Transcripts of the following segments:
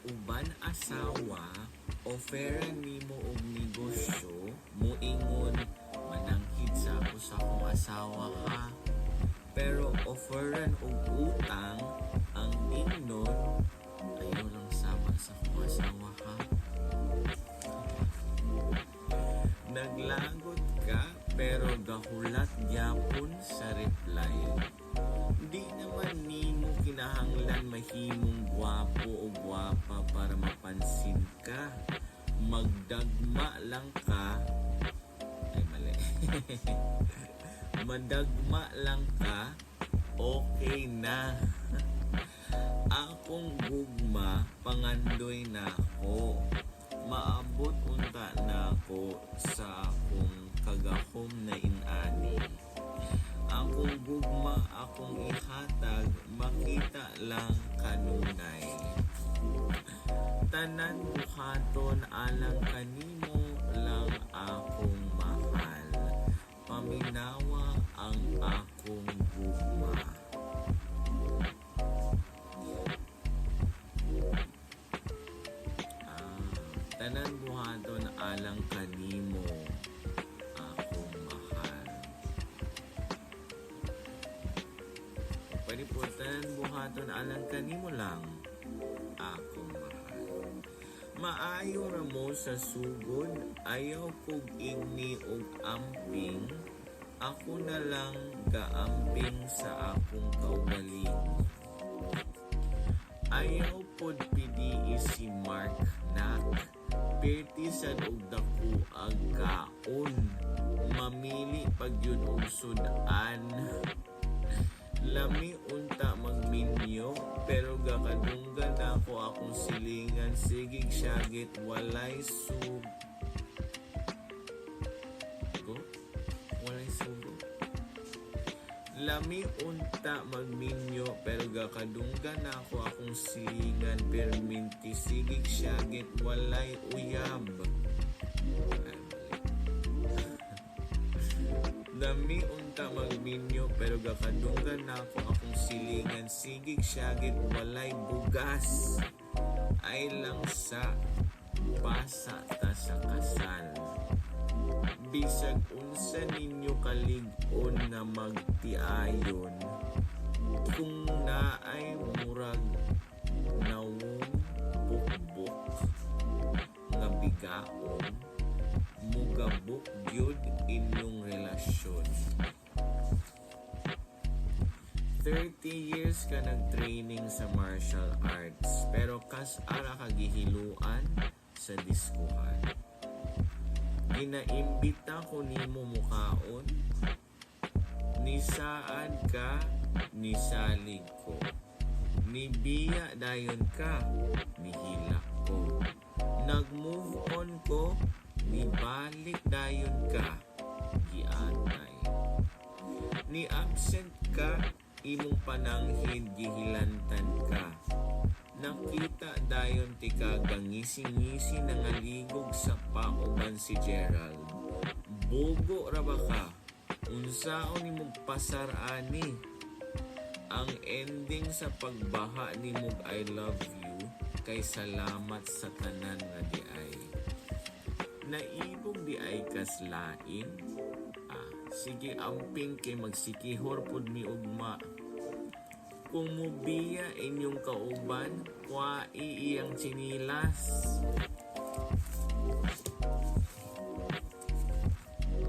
uban asawa, offeran nimo og negosyo, muingon manangkit sa ako sa akong asawa ha. Pero offeran og utang, ang tingnon ayaw lang sama sa akong asawa ha. Naglagot ka pero gahulat gyapon sa reply. Di naman nimo kinahanglan mahimong gwapo o gwapa para mapansin ka. Magdagma lang ka. Ay mali. Madagma lang ka, okay na. Akong gugma, pangandoy na ako. Maabot unta na ako sa akong kagahom na inani. Akong gugma, akong ihatag, makita lang kanunay. Tanan buhaton alang kanimo lang akong mahal. Paminawa ang akong gugma. Tanan buhaton alang kanimo akong mahal. Pwede po tanan buhaton alang kanimo lang akong mahal. Maayo ra mo sa sugod, ayaw kog igni og amping. Ako na lang gaamping sa akong kaugaling. Ayaw pod pidi si Mark Nak. Pertisan og dako ang kaon. Mamili pag yun og sudan. Lami unta magminyo, pero gakadunggan ako akong silingan. Sigig syagit walay sugo. Walay sugo. Lami unta magminyo, pero gakadunggan ako akong silingan. Perminti sigig syagit walay uyab. Lami unta magminyo, pero gakadunggan ako akong silingan. Sigig syagit walay bugas. Ay lang sa basa ta sa kasal. Bisag unsa ninyo kalig-on nga magtiayon, kung naay murag nawong bukbuk nga bigaon, mugabok gyud inyong relasyon. 30 years ka nag-training sa martial arts, pero kas ara ka gihiluan sa diskuhan. Ginaimbita ko nimo mukaon, nisaad ka, nisalig ko. Nibiya dayon ka, nihilak ko. Nag-move on ko, nibalik dayon ka, giatay. Ni-absent ka, imong pananghid gihilantan ka. Nakita dayon tika gangisi-ngisi nangaligog sa pauban si Gerald. Bogo ra ba ka? Unsaon nimong pasar ani? Ang ending sa pagbaha nimong I love you kay salamat sa tanan nga di ay. Naibog di ay kaslain? Sige amping kay magsikihor pud mi ugma. Kung mubiya inyong kauban, kwai iyang chinilas.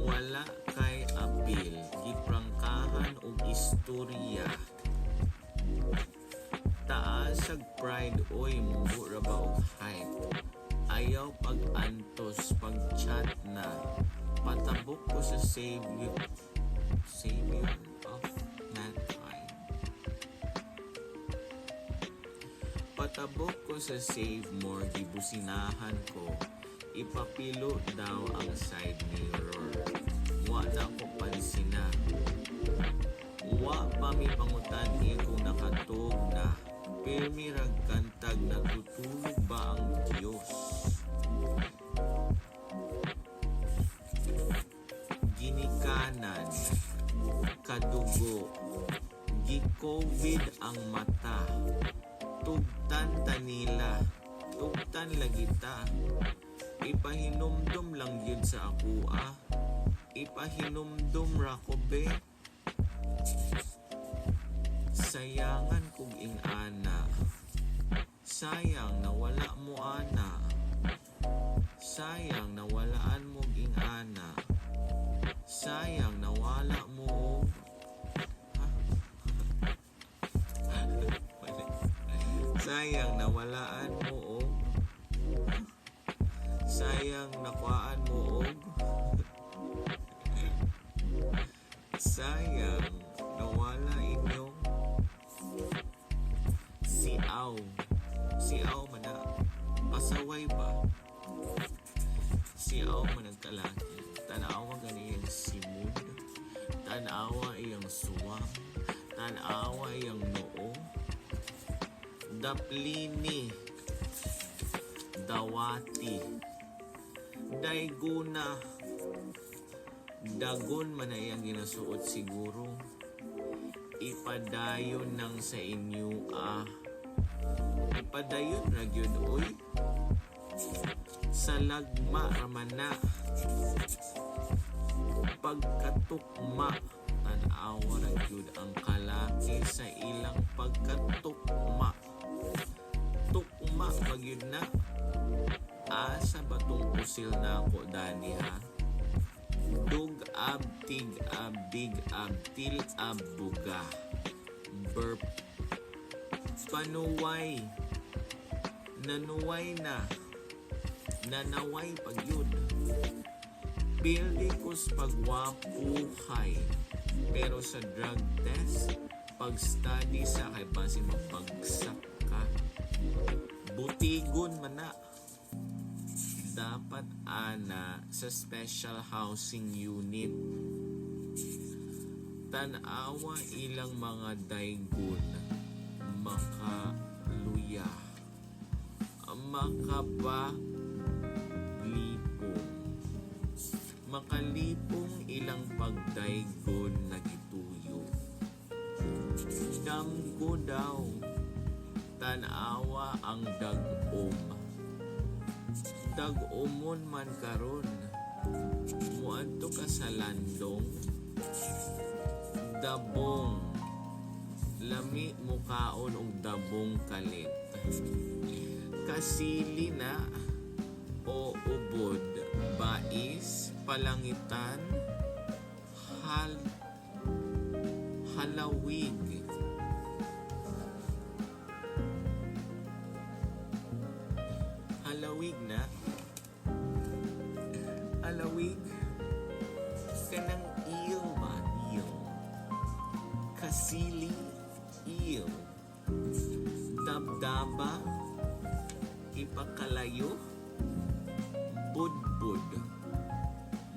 Wala kay apil, giprangkahan og istorya. Taasag pride oy mura ba og hype. Ayaw pag-antos, pag-chat na. Patabok ko sa Savior of mankind. Patabok ko sa save more, gibusinahan ko. Ipapilo daw ang side mirror. Wa na ko pansina. Wa pa mi pangutan kung nakatog na. Pirmi ragkantag, natutulog ba ang Diyos? Ginikanan, kadugo, gi-COVID ang mata. Tugtan tanila, Kalibutan lagita. Ipahinumdum lang yun sa akua. Ipahinumdum ra ko be. Sayangan kog ing ana. Sayang nawala mo ana. Sayang nawalaan mo ing ana. Sayang nawala mo. Sayang nawalaan mo og. Sayang nakuhaan mo og. Sayang nawala inyong siaw. Siaw man na. Pasaway ba? Siaw man nagkalaki. Tanawa ganiyang simud. Tanawa iyang suwang. Tanawa iyang noo. Daplini. Dawati. Dayguna. Dagon man na iyang ginasuot siguro. Ipadayon nang sa inyo Ipadayon ra gyud oy. Sa lagma raman na. Pagkatukma tanawa ra gyud ang kalaki sa ilang pagkatukma. Tukma magyud na. Asa batong pusil na ako dani ha. Dug ab tig ab big ab til ab buga. Burp. Panuway. Nanuway na. Nanaway pagyud. Pildi kus pagwapuhay. Pero sa drug test, pag-study sa kay base mapagsak ka. Butigon man na. Dapat ana sa special housing unit. Tanawa ilang mga daygon makaluya. Makalipong ilang pagdaygon na gituyo. Damgo daw. Tanawa ang dagom. Dagomon man karon. Muadto ka sa landong. Dabong. Lami mukaon og dabong kalit. Kasili na o ubod. Bais, palangitan, halawig. Halawig na. Halawig. Kanang iyo ba? Iyo. Kasili, iyo. Dabdaba, ipakalayo. Budbud.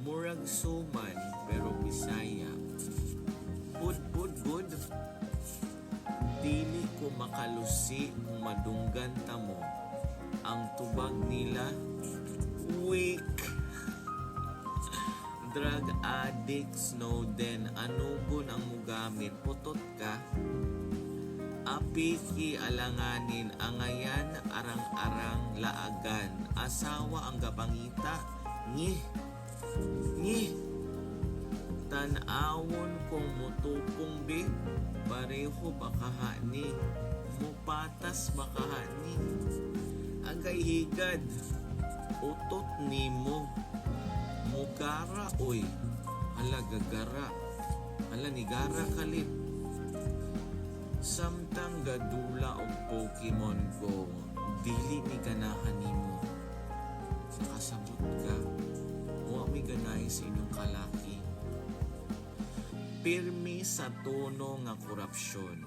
Murag suman pero Bisaya. Budbud. Dili ko makalusi kung madunggan ta mo. Ang tubag nila weak. Drug addict Snowden, anugon ang mugamit, putot ka. Apiki alanganin, angayan arang-arang laagan. Asawa ang gapangita, ngih. Tanawon kong mutupong bi, pareho bakahani. Mupatas bakahani. Agay higad, utot nimo. Mugara oy, hala gagara. Hala ni gara kalip. Samtang gadula og Pokemon Go, dili ni ganahan nimo. Nakasabot ka, huwag may ganay sa inyong kalaki. Pirmi sa tono nga korupsyon.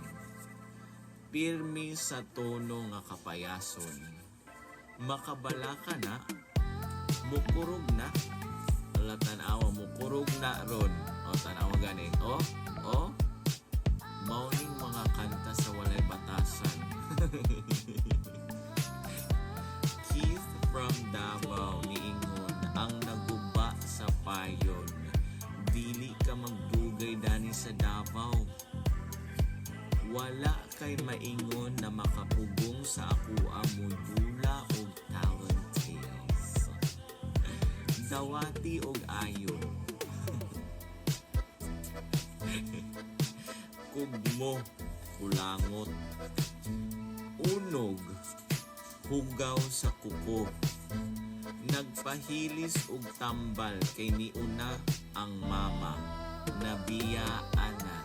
Pirmi sa tono nga kapayason. Makabala ka na, mukurog na. Wala tanawa, mukurog na ron. O, tanawa gani. O, mauning mga kanta sa walay batasan. Keith from Davao niingon, ang naguba sa payon. Dili ka magdugay dani sa Davao. Wala kay maingon na makapugong sa akua modula ug talon tales. Dawati og ayo. Kugmo, kulangot. Unog, hugaw sa kuko. Nagpahilis og tambal kay niuna ang mama. Nabiyaan na.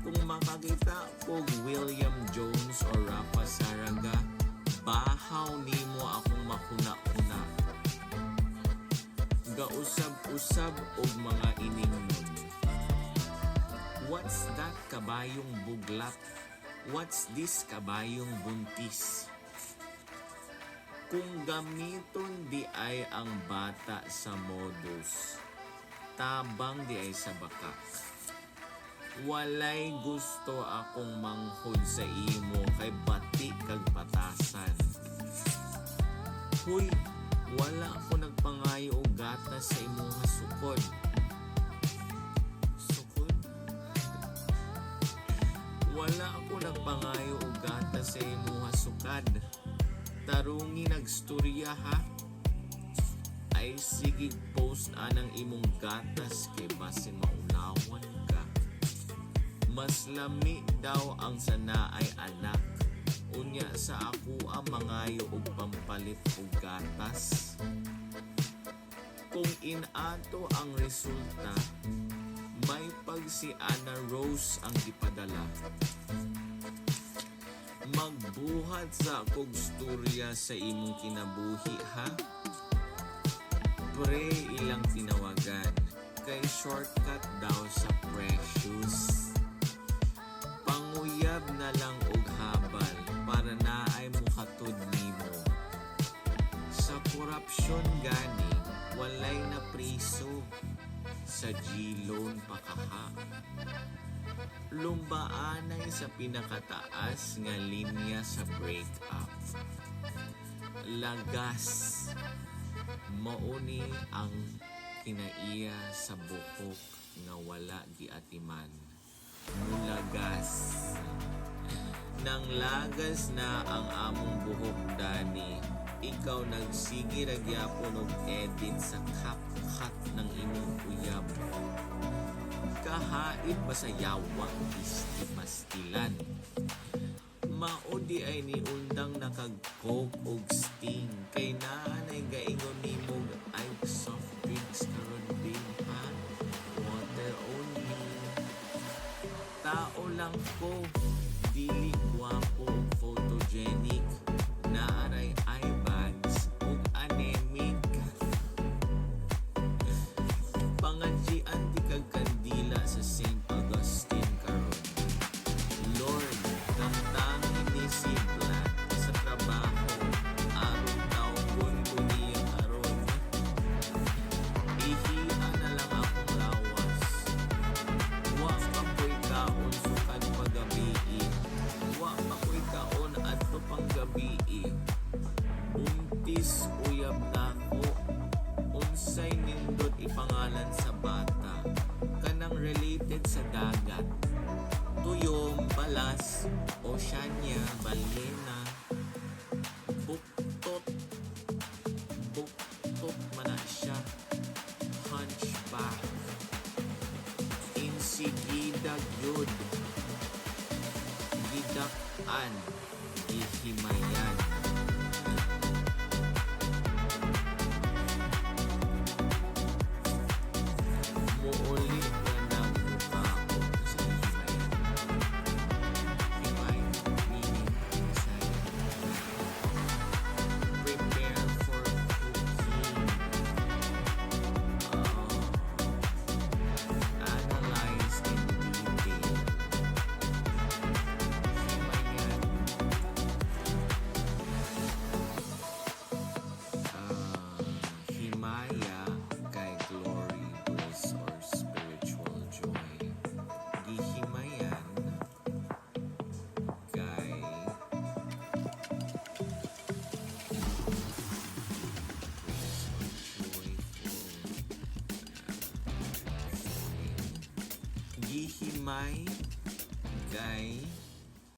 Kung makakita kog William Jones o Rafa Saraga, bahaw nimo akong makuna-kuna. Gausab-usab og mga iningnon. What's that kabayong buglat? What's this kabayong buntis? Kung gamiton di ay ang bata sa modus, tabang di ay sa bakak. Walay gusto akong manghod sa imo kay bati kag batasan. Huy, wala ako nagpangayo og gatas sa imong sukod. Sukod? Wala ako nagpangayo og gatas sa imong sukad. Tarungi nagstorya ha. Ay sige post anang imong gatas kay basin maunawan ka. Mas lami daw ang sanaay anak. Unya sa ako ang mangayo og pampalit og gatas. Kung inato ang resulta, may pag si Ana Rose ang ipadala. Magbuhat sa akong storya sa imong kinabuhi ha. Pre ilang tinawagan kay shortcut daw sa precious. Panguyab na lang og habal para naay mukatod nimo. Sa korupsyon gani walay na priso, sa G-loan pa kaha. Lumbaanay sa pinakataas nga linya sa breakup. Lagas, mauni ang kinaiya sa buhok nga wala giatiman. Mulagas. Nang lagas na ang among buhok dani, ikaw nagsigi ra gyapon og edit sa CapCut ng imong uyab. Kahait ba sa yawang istipastilan? Maudi ay ni undang nakag-coke og sting kay naanay gaingon nimo ay soft drinks karon din ha. Water only. Tao lang ko, dili guwapo, photogenic, naaray eye bags ug anemic. Pangadjian di kag kandila sa St. Augustine karon. Lord, kamtangi ni Sibla sa trabaho aron taon ko niya karon. Ihian na lang akong lawas. Wa pa ko'y kaon sukad pagabii. Wa pa ko'y kaon adto pang gabii. Buntis uyab nako. Unsay nindot ipangalan sa bata, kanang related sa dagat. Tuyom, balas, oceania, balena, buktot. Buktot man na siya. Hunchback. Insigida gyud. Gidak-an. Gihimayan. Muuli na nagbuka ako sa himayan. Himay, meaning inside. Prepare for cooking. Analyze in detail. Himayan. Himaya kay glory, bliss, or spiritual joy. Gihimayan kay bliss or joyful. Gihimay kay